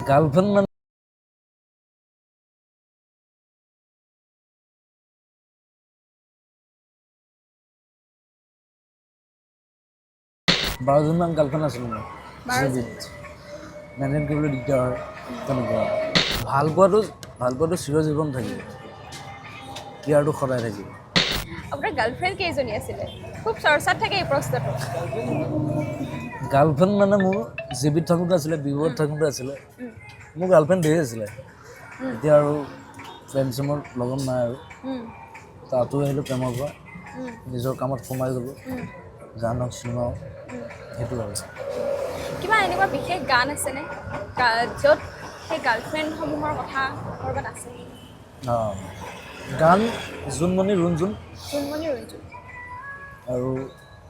girlfriend মানে বাৰজনমান girlfriend আছিল মোৰ জীৱিত মেইনটেইন কৰিবলৈ দিগদাৰ হয় তেনেকুৱা ভাল পোৱাটো চিৰজীৱন থাকিব কেয়াৰটো সদায় থাকিব আপোনাৰ গাৰ্লফ্ৰেণ্ড কেইজনী আছিলে খুব চৰ্চাত থাকে এই প্ৰশ্নটো গাৰ্লফ্ৰেণ্ড মানে মোৰ জীৱিত থাকোঁতে আছিলে বিবাহত থাকোঁতে আছিলে মোৰ গাৰ্লফ্ৰেণ্ড ধেৰ আছিলে এতিয়া আৰু ফ্ৰেণ্ড চেমৰ লগত নাই আৰু তাতো আহিলোঁ প্ৰেমৰ পৰা নিজৰ কামত সোমাই গ'লোঁ গানক চিনেমাও সেইটো আৰু কিবা এনেকুৱা বিশেষ গান আছেনে য'ত সেই গাৰ্লফ্ৰেণ্ডসমূহৰ কথা ক'ৰবাত আছে গান জোনমণি ৰুণজোন জোনমণি ৰুণজোন আৰু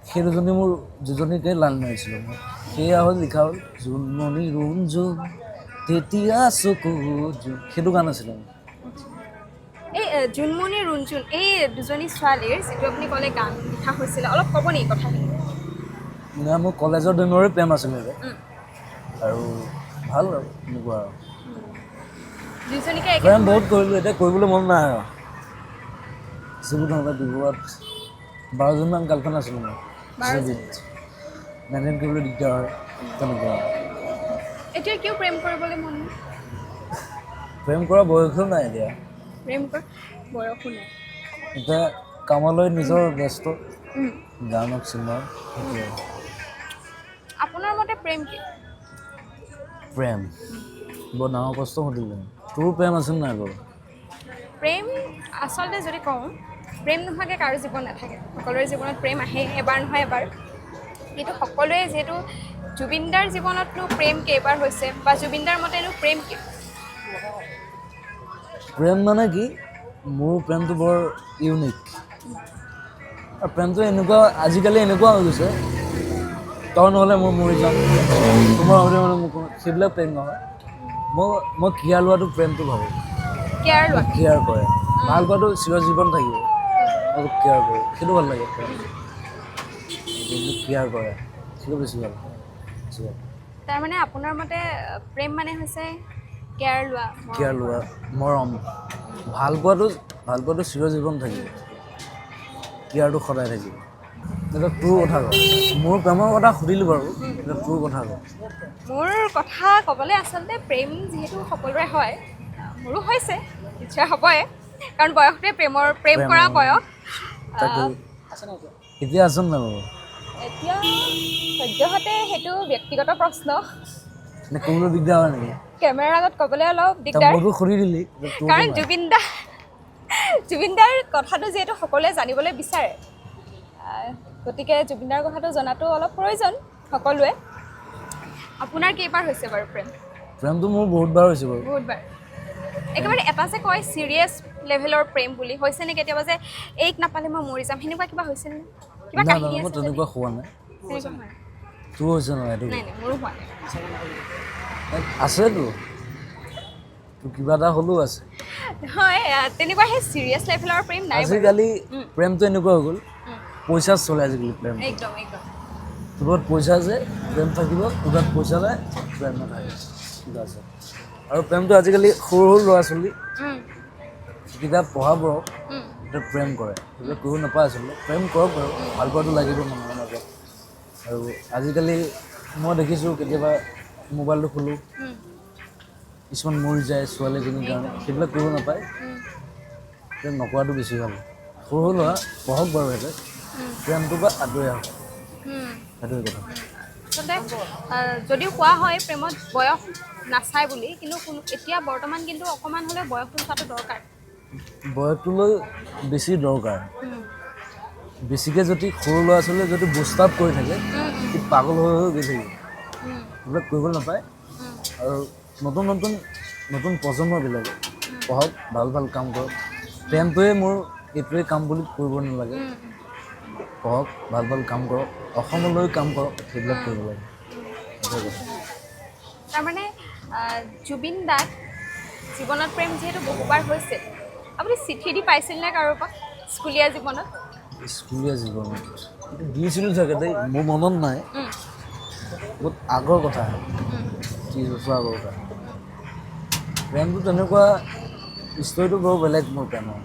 সেই দুজনী মোৰ দুজনীকে লাইন মাৰিছিলোঁ মই সেয়া হ'ল লিখা হ'ল জোনমণি ৰুণজোন তেতিয়া চকু জোন সেইটো গান আছিলে মোৰ এই জোনমণি ৰুণজোন এই দুজনী ছোৱালীৰ যিটো আপুনি ক'লে গান লিখা হৈছিলে অলপ ক'ব নেকি কথাখিনি মোৰ কলেজৰ দিনৰে প্ৰেম আছিলে আৰু ভাল আৰু এনেকুৱা আৰু দুইজনীকে প্ৰেম বহুত কৰিলোঁ এতিয়া কৰিবলৈ মন নাই আৰু জীৱিত হওঁতে বিবাহত বাৰজনমান গাৰ্লফ্ৰেণ্ড আছিলে মোৰ জীৱিত মেইনটেইন কৰিবলৈ দিগদাৰ হয় তেনেকুৱা আৰু এতিয়া কিয় প্ৰেম কৰিবলৈ মন নাই প্ৰেম কৰা বয়সো নাই এতিয়া প্ৰেম কৰা বয়সো নাই এতিয়া কামলৈ নিজৰ ব্যস্ত গানক চিনেমা সেইটোৱে আপোনাৰ মতে প্ৰেম কি প্ৰেম বৰ ডাঙৰ কষ্ট সুধিলে তোৰ প্ৰেম আছিল নাই বাৰু প্ৰেম আচলতে যদি কওঁ প্ৰেম নোহোৱাকৈ কাৰো জীৱন নাথাকে সকলোৰে জীৱনত প্ৰেম আহে এবাৰ নহয় এবাৰ কিন্তু সকলোৱে যিহেতু জুবিনদাৰ জীৱনতনো প্ৰেম কেইবাৰ হৈছে বা জুবিনদাৰ মতেনো প্ৰেম কি প্ৰেম মানে কি মোৰ প্ৰেমটো বৰ ইউনিক আৰু প্ৰেমটো এনেকুৱা আজিকালি এনেকুৱা হৈ গৈছে তই নহ'লে মই মৰি যাম তোমাৰ হ'লে মানে মোক সেইবিলাক প্ৰেম নহয় মই কেয়াৰ লোৱাটো প্ৰেমটো ভাবোঁ কেয়াৰ লোৱা কেয়াৰ কৰে ভাল পোৱাটো চিৰজীৱন থাকিব অলপ কেয়াৰ কৰোঁ সেইটো ভাল লাগে প্ৰেম মোক কেয়াৰ কৰে সেইটো বেছি ভাল তাৰমানে আপোনাৰ মতে প্ৰেম মানে হৈছে কেয়াৰ লোৱা কেয়াৰ লোৱা মৰম ভাল পোৱাটো চিৰজীৱন থাকিব কেয়াৰটো সদায় থাকিব এতিয়া তোৰ কথা কওঁ মোৰ প্ৰেমৰ কথা সুধিলোঁ বাৰু এতিয়া তোৰ কথা কওঁ মোৰ কথা ক'বলৈ আচলতে প্ৰেম যিহেতু সকলোৰে হয় মোৰো হৈছে নিশ্চয় হ'বই কাৰণ বয়সটোৱে প্ৰেম কৰা বয়স তাকে এতিয়া আছোন নাই বাৰু এতিয়া সদ্যহতে সেইটো ব্যক্তিগত প্ৰশ্ন নে ক'বলৈ দিগদাৰ হয় নেকি কেমেৰাৰ আগত ক'বলৈ অলপ দিগদাৰ মোৰতো সুধি দিলি কাৰণ জুবিনদাৰ কথাটো যিহেতু সকলোৱে জানিবলৈ বিচাৰে গতিকে জুবিনদাৰ কথাটো জনাটো অলপ প্ৰয়োজন সকলোৱে আপোনাৰ কেইবাৰ হৈছে বাৰু প্ৰেমটো মোৰ বহুতবাৰ হৈছে বাৰু বহুতবাৰ একেবাৰে এটা যে কয় চিৰিয়াছ লেভেলৰ প্ৰেম বুলি হৈছেনে কেতিয়াবা যে এইক নাপালে মই মৰি যাম সেনেকুৱা কিবা হৈছেনে কিবা কাহিনী আছে তেনেকুৱা হোৱা নাই তোৰ হৈছে নহয় এইটো নাই মোৰো হোৱা নাই আছেতো তোৰ কিবা এটা হ'লেও আছে হয় তেনেকুৱা সেই চিৰিয়াছ লেভেলৰ প্ৰেম নাই আজিকালি প্ৰেমটো এনেকুৱা হৈ গ'ল পইচা চলে আজিকালি প্ৰেম একদম তোৰ পইচা যে প্ৰেম থাকিব তোৰ তাত পইচা নাই প্ৰেম নাথাকে ঠিক আছে আৰু প্ৰেমটো আজিকালি সৰু ল'ৰা ছোৱালী কিতাপ পঢ়াব এতিয়া প্ৰেম কৰে সেইবিলাক কৰিব নাপায় আচলতে প্ৰেম কৰক বাৰু ভাল পোৱাটো লাগিব মানুহৰ মাজত আৰু আজিকালি মই দেখিছোঁ কেতিয়াবা মোবাইলটো খোলোঁ কিছুমান মৰি যায় ছোৱালীজনীৰ কাৰণে সেইবিলাক কৰিব নাপায় প্ৰেম নকৰাটো বেছি ভাল সৰু ল'ৰা পঢ়ক বাৰু সিহঁতে প্ৰেমটোৰ পৰা আঁতৰি আহক সেইটোৱে কথা আচলতে যদিও কোৱা হয় প্ৰেমত বয়স নাচায় বুলি কিন্তু এতিয়া বৰ্তমান কিন্তু অকণমান হ'লেও বয়সটো চোৱাটো দৰকাৰ বয়সটোলৈ বেছি দৰকাৰ বেছিকৈ যদি সৰু ল'ৰা ছোৱালীয়ে যদি বুষ্টাপ কৰি থাকে সি পাগল হৈ গৈ থাকিব সেইবিলাক কৰিবলৈ নাপায় আৰু নতুন প্ৰজন্মবিলাকে পঢ়ক ভাল কাম কৰক প্ৰেমটোৱে মোৰ এইটোৱে কাম বুলি কৰিব নালাগে পঢ়ক ভাল কাম কৰক অসমলৈ কাম কৰক সেইবিলাক কৰিব লাগে তাৰমানে জুবিন দাক জীৱনত প্ৰেম যিহেতু বহুবাৰ হৈছে আপুনি চিঠি দি পাইছিল নে কাৰোবাক স্কুলীয়া জীৱনত দিছিলোঁ চাগে দেই মোৰ মনত নাই বহুত আগৰ কথা 30 বছৰ আগৰ কথা প্ৰেমটো তেনেকুৱা ষ্টৰিটো বাৰু বেলেগ মোৰ প্ৰেমৰ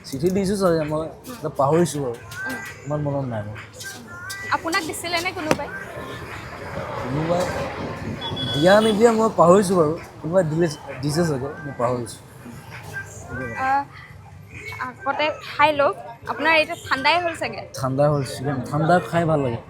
চিঠি দিছোঁ চাগে মই এতিয়া পাহৰিছোঁ বাৰু ইমান মনত নাই মোৰ আপোনাক দিছিলে নে কোনোবাই কোনোবাই দিয়া নিদিয়া মই পাহৰিছোঁ বাৰু কোনোবাই দিছে চাগে মই পাহৰিছোঁ আগতে খাই লওক আপোনাৰ এতিয়া ঠাণ্ডাই হ'ল চাগে ঠাণ্ডা হ'ল চিকেন ঠাণ্ডা খাই ভাল লাগে